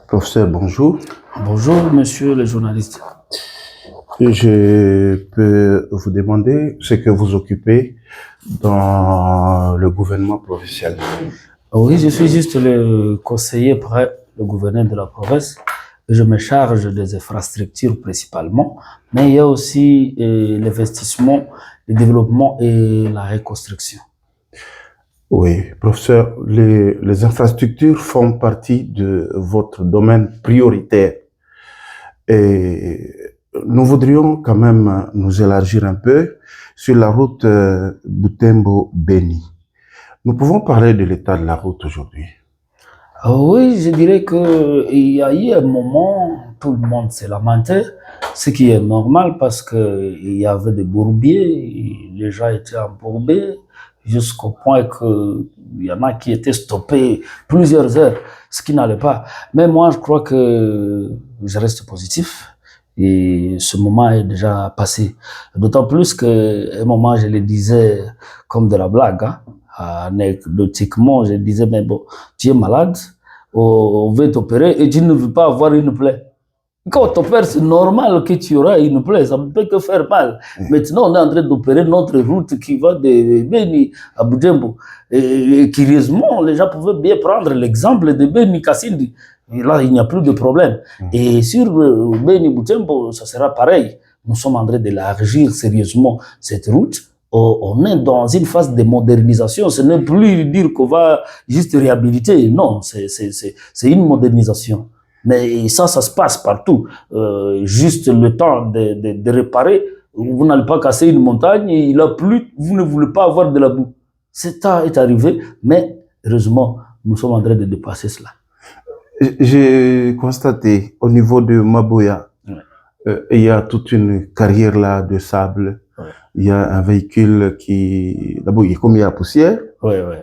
Professeur, bonjour. Bonjour, monsieur le journaliste. Je peux vous demander ce que vous occupez dans le gouvernement provincial. Oui, je suis juste le conseiller près le gouverneur de la province. Je me charge des infrastructures principalement, mais il y a aussi l'investissement, le développement et la reconstruction. Oui, professeur, les infrastructures font partie de votre domaine prioritaire. Et nous voudrions quand même nous élargir un peu sur la route Butembo-Beni. Nous pouvons parler de l'état de la route aujourd'hui. Oui, je dirais qu'il y a eu un moment, tout le monde s'est lamenté, ce qui est normal parce qu'il y avait des bourbiers, les gens étaient embourbés jusqu'au point qu'il y en a qui étaient stoppés plusieurs heures, ce qui n'allait pas. Mais moi, je crois que je reste positif et ce moment est déjà passé. D'autant plus qu'à un moment, je le disais comme de la blague, hein. Anecdotiquement, je disais, mais bon, tu es malade, on veut t'opérer et tu ne veux pas avoir une plaie. Quand on t'opère, c'est normal que tu auras une plaie, ça ne peut que faire mal. Maintenant, on est en train d'opérer notre route qui va de Beni à Butembo. Et curieusement, les gens pouvaient bien prendre l'exemple de Beni Kassindi. Et là, il n'y a plus de problème. Et sur Beni Butembo, ça sera pareil. Nous sommes en train d'élargir sérieusement cette route. On est dans une phase de modernisation. Ce n'est plus dire qu'on va juste réhabiliter. Non, c'est une modernisation. Mais ça se passe partout. Juste le temps de réparer. Vous n'allez pas casser une montagne, il a plu, vous ne voulez pas avoir de la boue. Ça est arrivé, mais heureusement, nous sommes en train de dépasser cela. J'ai constaté au niveau de Maboya, il y a toute une carrière là de sable. Il y a un véhicule qui, d'abord, comme il y a la poussière,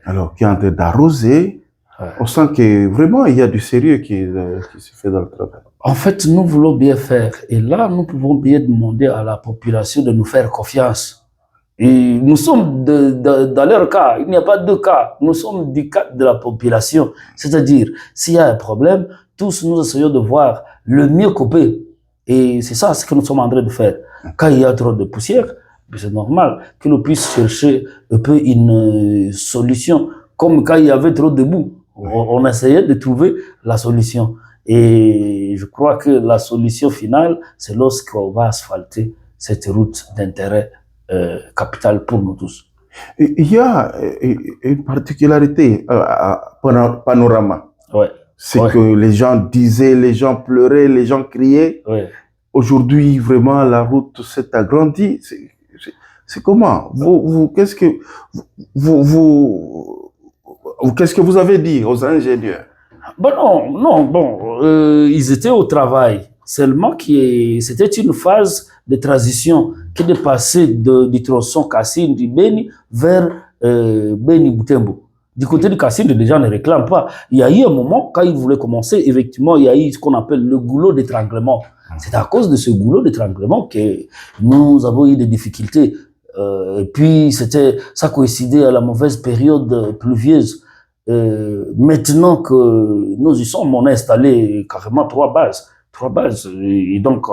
alors qui est en train d'arroser. On sent que vraiment il y a du sérieux qui se fait dans le travail. En fait, nous voulons bien faire. Et là, nous pouvons bien demander à la population de nous faire confiance. Et nous sommes dans leur cas, il n'y a pas deux cas. Nous sommes du cas de la population. C'est-à-dire, s'il y a un problème, tous nous essayons de voir le mieux qu'on peut. Et c'est ça ce que nous sommes en train de faire. Quand il y a trop de poussière, c'est normal que l'on puisse chercher un peu une solution. Comme quand il y avait trop de boue. On essayait de trouver la solution. Et je crois que la solution finale, c'est lorsqu'on va asphalter cette route d'intérêt capital pour nous tous. Il y a une particularité à Panorama. C'est que les gens disaient, les gens pleuraient, les gens criaient. Aujourd'hui, vraiment, la route s'est agrandie. C'est comment? Qu'est-ce que vous avez dit aux ingénieurs? Ils étaient au travail. Seulement c'était une phase de transition qui est passée du tronçon Kassindi Beni vers Beni Butembo. Du côté de Kassindi, les gens ne réclament pas. Il y a eu un moment, quand ils voulaient commencer, effectivement, il y a eu ce qu'on appelle le goulot d'étranglement. C'est à cause de ce goulot d'étranglement que nous avons eu des difficultés. Et puis, ça coïncidait à la mauvaise période pluvieuse. Maintenant que nous y sommes, on a installé carrément trois bases. Et donc,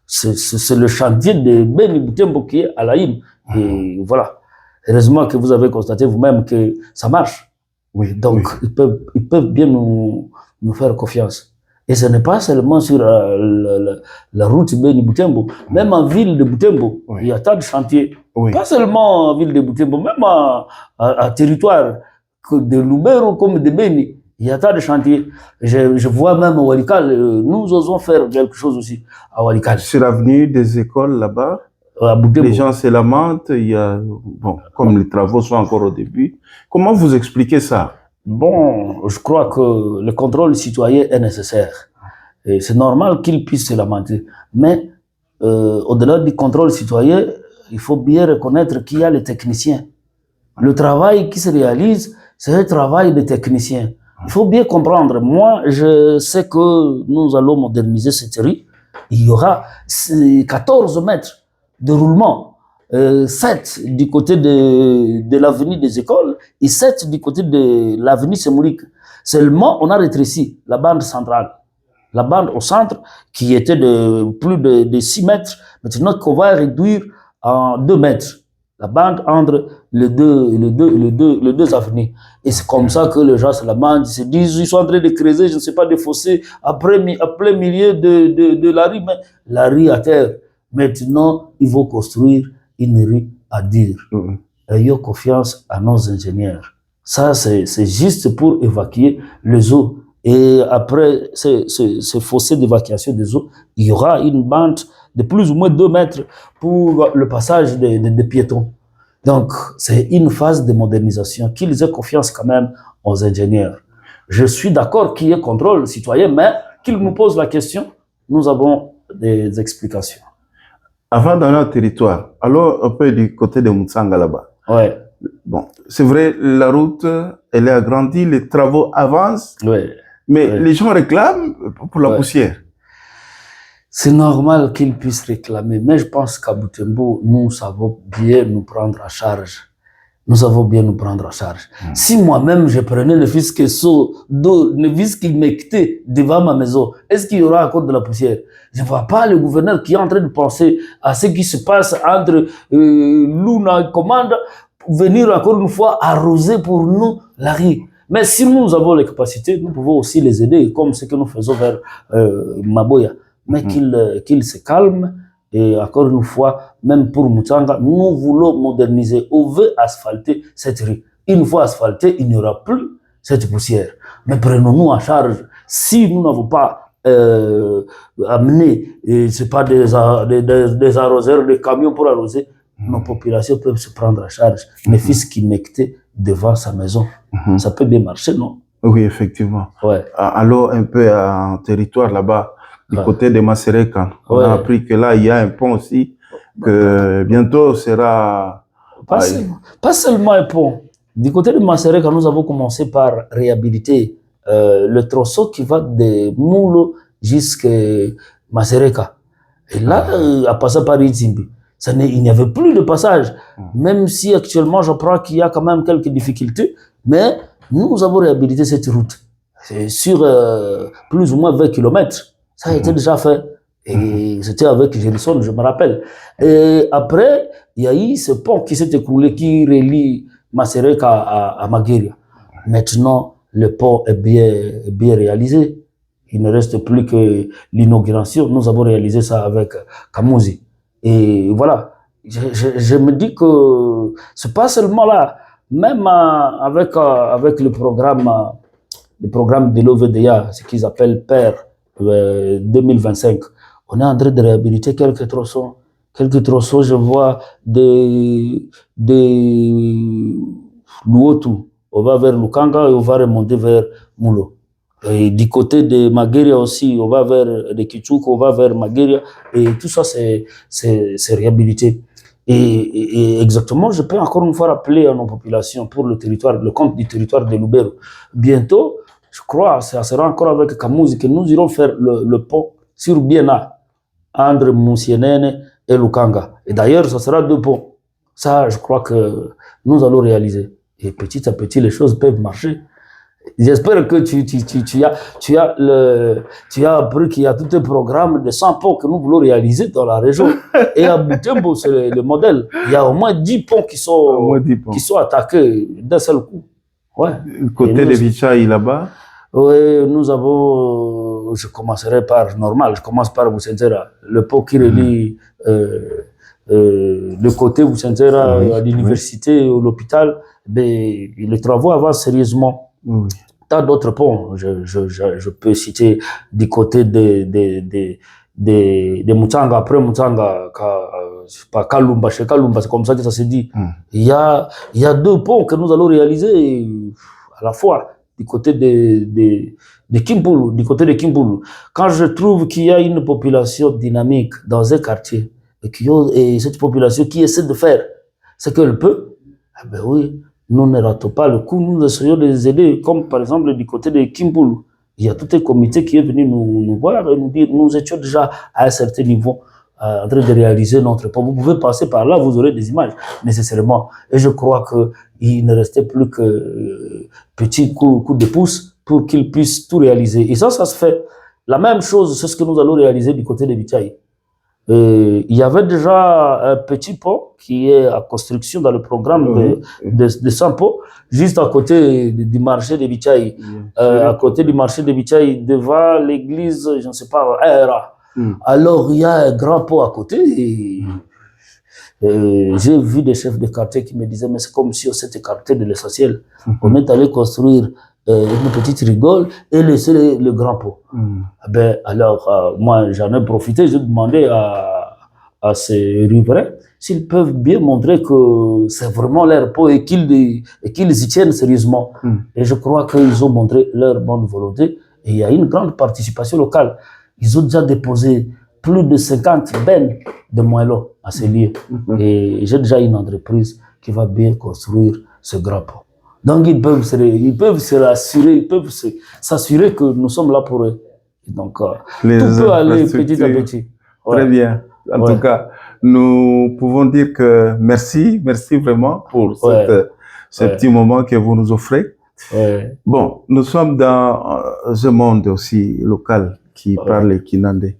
c'est le chantier de Beni Butembo qui est à l'Aïm. Et voilà. Heureusement que vous avez constaté vous-même que ça marche. Donc, ils peuvent bien nous faire confiance. Et ce n'est pas seulement sur la route Beni Butembo, même en ville de Butembo, il y a tant de chantiers. Pas seulement en ville de Butembo, même à territoire de Lubero comme de Beni, il y a tant de chantiers. Je vois même à Walikale, nous osons faire quelque chose aussi à Walikale. Sur l'avenue des écoles là-bas, les gens se lamentent, comme les travaux sont encore au début. Comment vous expliquez ça? Bon, je crois que le contrôle citoyen est nécessaire. Et c'est normal qu'ils puissent se lamenter. Mais au-delà du contrôle citoyen, il faut bien reconnaître qu'il y a les techniciens. Le travail qui se réalise, c'est un travail de technicien. Il faut bien comprendre. Moi, je sais que nous allons moderniser cette rue. Il y aura 14 mètres de roulement, 7 du côté de l'avenue des écoles et 7 du côté de l'avenue Semourik. Seulement, on a rétréci la bande centrale. La bande au centre, qui était de plus de 6 mètres, maintenant qu'on va réduire en 2 mètres. La bande entre les deux avenues. Et c'est comme ça que les gens se lamentent, ils se disent, ils sont en train de creuser, je ne sais pas, des fossés à plein milieu de la rue, mais la rue à terre. Maintenant, ils vont construire une rue à dire. Ayons confiance à nos ingénieurs. Ça, c'est juste pour évacuer les eaux. Et après ce fossé d'évacuation des eaux, il y aura une bande de plus ou moins 2 mètres pour le passage des piétons. Donc, c'est une phase de modernisation, qu'ils aient confiance quand même aux ingénieurs. Je suis d'accord qu'il y ait contrôle citoyen, mais qu'ils nous posent la question, nous avons des explications. Avant dans notre territoire, alors un peu du côté de Mutsanga là-bas. Ouais. Bon, c'est vrai, la route, elle est agrandie, les travaux avancent, mais les gens réclament pour la poussière. C'est normal qu'ils puissent réclamer, mais je pense qu'à Butembo, nous savons bien nous prendre en charge. Nous savons bien nous prendre en charge. Si moi-même, je prenais le fils d'eau, le fils qui m'écoutait devant ma maison, est-ce qu'il y aura encore de la poussière? Je ne vois pas le gouverneur qui est en train de penser à ce qui se passe entre Luna et Commande, venir encore une fois arroser pour nous la rue. Mais si nous avons les capacités, nous pouvons aussi les aider, comme ce que nous faisons vers Maboya. Mais qu'ils se calment. Et encore une fois, même pour Mutsanga, nous voulons moderniser. On veut asphalter cette rue. Une fois asphaltée, il n'y aura plus cette poussière. Mais prenons-nous en charge. Si nous n'avons pas amené, c'est pas des arroseurs, des camions pour arroser, nos populations peuvent se prendre en charge. Les fils qui m'écoutaient devant sa maison, ça peut bien marcher, non? Oui, effectivement. Ouais. Alors, un peu en territoire là-bas, du côté de Masereka, on a appris que là, il y a un pont aussi, que bientôt sera... Pas seulement un pont. Du côté de Masereka, nous avons commencé par réhabiliter le tronçon qui va de Moulo jusqu'à Masereka. Et là, à passer par Itzimbi, il n'y avait plus de passage. Même si actuellement, j'apprends qu'il y a quand même quelques difficultés, mais nous avons réhabilité cette route. C'est sur plus ou moins 20 km. Ça a été déjà fait. Et c'était avec Gélisson, je me rappelle. Et après, il y a eu ce pont qui s'est écoulé, qui relie Masereka à Maguiria. Maintenant, le pont est bien réalisé. Il ne reste plus que l'inauguration. Nous avons réalisé ça avec Kamouzi. Et voilà. Je me dis que c'est pas seulement là. Même avec le programme de l'OVDA, ce qu'ils appellent PER 2025, on est en train de réhabiliter quelques tronçons. Je vois des Luotu. On va vers Lukanga et on va remonter vers Moulo. Et du côté de Maguiria aussi, on va vers de Kichuk, on va vers Maguiria. Et tout ça, c'est réhabilité. Et exactement, je peux encore une fois rappeler à nos populations pour le territoire, le compte du territoire de Lubero. Bientôt, je crois, ça sera encore avec Kamouzi que nous irons faire le pont sur Biena, entre Moussienene et Lukanga. Et d'ailleurs, ça sera 2 ponts. Ça, je crois que nous allons réaliser. Et petit à petit, les choses peuvent marcher. J'espère que tu as appris qu'il y a tout un programme de 100 ponts que nous voulons réaliser dans la région. Et à Butembo, c'est le modèle. Il y a au moins 10 ponts qui sont attaqués d'un seul coup. Ouais. Côté de Vichai là-bas? Oui, nous avons, je commencerai par normal, je commence par Boussenzera, le pont qui relie le côté Boussenzera à l'université, à l'hôpital, mais les travaux avancent sérieusement. Tant d'autres ponts, je peux citer du côté de Mutsanga, après Mutsanga, pas Kalumba, chez Kalumba, c'est comme ça que ça se dit. Il y a 2 ponts que nous allons réaliser à la fois. Du côté de Kimbulu, quand je trouve qu'il y a une population dynamique dans un quartier et cette population qui essaie de faire ce qu'elle peut, eh ben oui, nous ne ratons pas le coup, nous essayons de les aider, comme par exemple du côté de Kimbulu. Il y a tout un comité qui est venu nous voir et nous dire nous étions déjà à un certain niveau en train de réaliser notre pont. Vous pouvez passer par là, vous aurez des images nécessairement. Et je crois qu'il ne restait plus que petit coup de pouce pour qu'ils puissent tout réaliser. Et ça se fait. La même chose, c'est ce que nous allons réaliser du côté de Bichai. Il y avait déjà un petit pont qui est à construction dans le programme de 100 ponts, juste à côté du marché de Bichai. À côté du marché de Bichai, devant l'église, je ne sais pas, Aera. Alors, il y a un grand pont à côté. J'ai vu des chefs de quartier qui me disaient, mais c'est comme si on s'était écarté de l'essentiel. On est allé construire une petite rigole et laisser le grand pont. Ben, alors, moi, j'en ai profité, j'ai demandé à ces riverains s'ils peuvent bien montrer que c'est vraiment leur pont et qu'ils y tiennent sérieusement. Et je crois qu'ils ont montré leur bonne volonté et il y a une grande participation locale. Ils ont déjà déposé plus de 50 bennes de moellons à ces lieux. Et j'ai déjà une entreprise qui va bien construire ce grand pont. Donc ils peuvent se rassurer, ils peuvent s'assurer que nous sommes là pour eux. Donc tout peut aller petit à petit. Ouais. Très bien. En tout cas, nous pouvons dire que merci vraiment pour ce petit moment que vous nous offrez. Bon, nous sommes dans un monde aussi local qui parle le Kinande.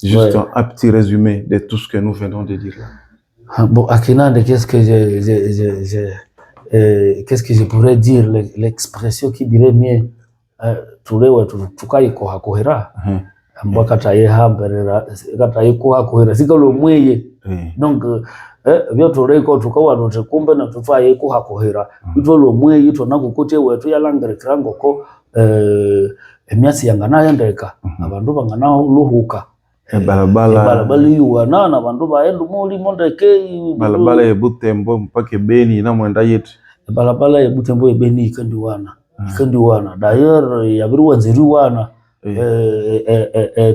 Juste un petit résumé de tout ce que nous venons de dire là. Bon, à Kinande, qu'est-ce que je pourrais dire, l'expression qui dirait mieux tukai kohakohera ambaka taye hamberera kataye kohakohera sikalo mweye donc byo toreko tukawa note kumbe na tufaye kohakohera itolo mweye ito nakukote wetu yalangere kirango ko emyasi yangana yandeka abantu bangana luhuka balabala yuwana na bantu baendu muri mondeke balabala ya Butembo mpaka Beni na mwenda yetu balabala ya Butembo Beni ikandiwana d'ailleurs yabiruwa nziriwana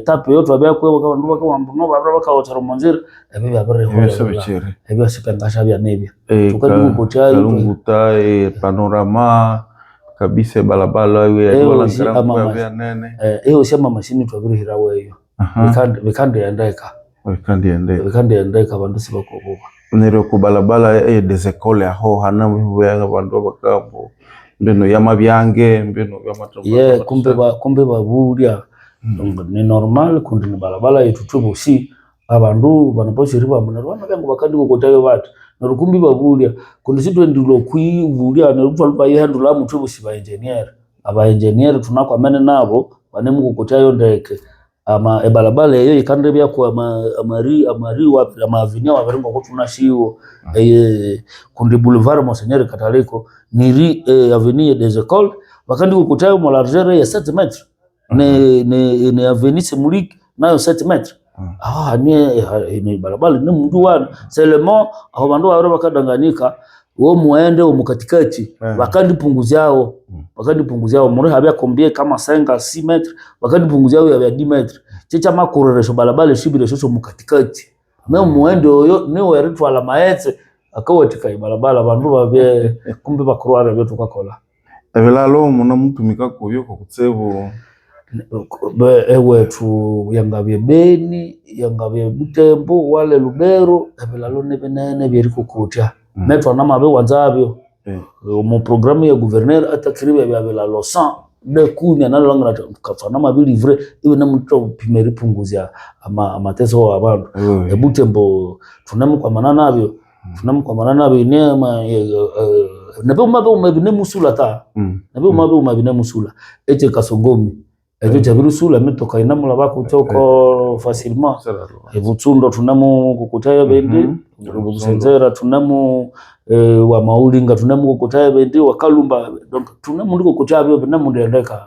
tape yoto abakwe bakandu bakawambuno bakawotera monzira ebibi abire ebyo sipengasha bya nebya tukadi kukochayo Kalunguta panorama kabisa balabala ya ngara nene shema mashini twabirihira weyo bikande yandeka bantu sibakoboka nero ku balabala des écoles aho hana bya bantu bakambo mbeno yamabyange mbeno yamatomba kumbe baburia ni normal kundi ni balabala yetu tubushi abandu banaposhiriba munarwana bangu bakandi kokotayo batu narukumbi baburia kundi sitwe ndilo kuiburia nerupfa yihandula mutubushi ba engineer tunako amene nabo banemu kokotayo ndeke ama ebalabala eyo ikande bya ku amari wa avinia wa barengo ko tunashiwo kundi boulevard Monseigneur Kataliko ni avenue des écoles bakandi kukutayo mo largeur ya 7 mètres ne avenue Semulik nayo 7 mètres ni balabala ni mundu wana seulement aho bandu baro bakadanganyika wo muende umukatikati bakandi punguziao muri habya kombie kama 5-6 mètres bakandi punguziao ya 10 mètres chicha makoreresho balabala shibire shosho mukatikati na muende oyo ni weritwa la maetse akawatika balabala bandu babye kumbe bakurwara byo tukakola ebelalo muna mutumika kubyo kutsebo ewetu yangabye Beni yangabye Butembo wale Lubero ebelalo nebenene byeriko kutya metwa namabe wanzabyo mu programme ya gouverneur atakiribe byabelalo 100 de kunya nalanga kafana mabili livre iwe namuto pimeri punguzya amateso wabantu Butembo tunamukwamana nabyo nema nabe umabine musula ta nabe umabine musula ete kasongomi ejo jabirusula metoka inamula bako toko facilement ebutsundo tunamu kukutayo bendi rubusenzera tunamu wa maulinga tunamu kukutayo bendi wakalumba donc tunamu ndiko kutabyo benamu ndendeka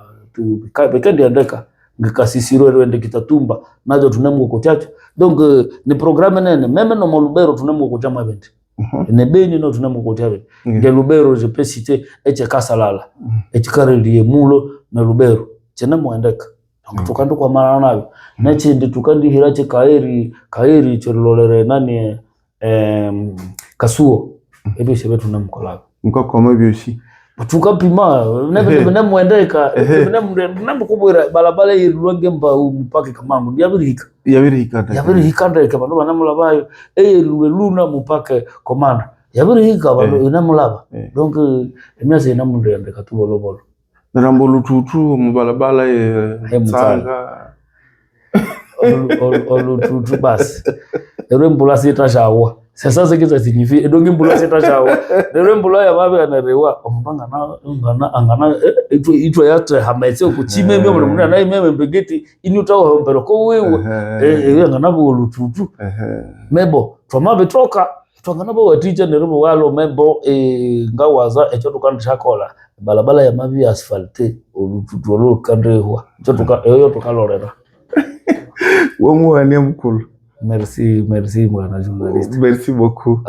bekandi ndendeka ngikasisiro rwende kitatumba nazo tunamu kukutacho donc ni programme nene meme no Molubero tunamu kukutama bendi ne Beni no tunamu kukutayo nge Lubero je peux citer eche Kasalala eche Kareli Mulo na Lubero chena muendeka tukando kwa mara nayo nache ndi tukandi hirache kaeri chirolere nani kasuo ebyo shebe tunamkola mukako mabyoshi tukapima nebe muendeka nebe kubura balabala yirwange mba mpaka kamangu yabirihika ndeka bantu banamula bayo luna mpaka komanda yabirihika bantu namulaba donc emyase namundendeka tubolobolo Rambo lututu mubalabala Tsanga olututu basi ero mbula sita shawa sasa sekiza signifi edongi mbula sita shawa ero mbula ya mabe anarewa ombanga na angana itwa yatre hamaitse okuchime mwe mwana naye meme mbegeti inutaho mbero ko wewe ngana bo olututu mebo twamabe troka twangana bo watija nerebo walo mebo ngawaza echo tukandisha kola balabala ya mavi asfalte olututu olo kandehwa echo eyo tukalorera. Wamwani mkulu. Merci, bwana journaliste. Merci beaucoup.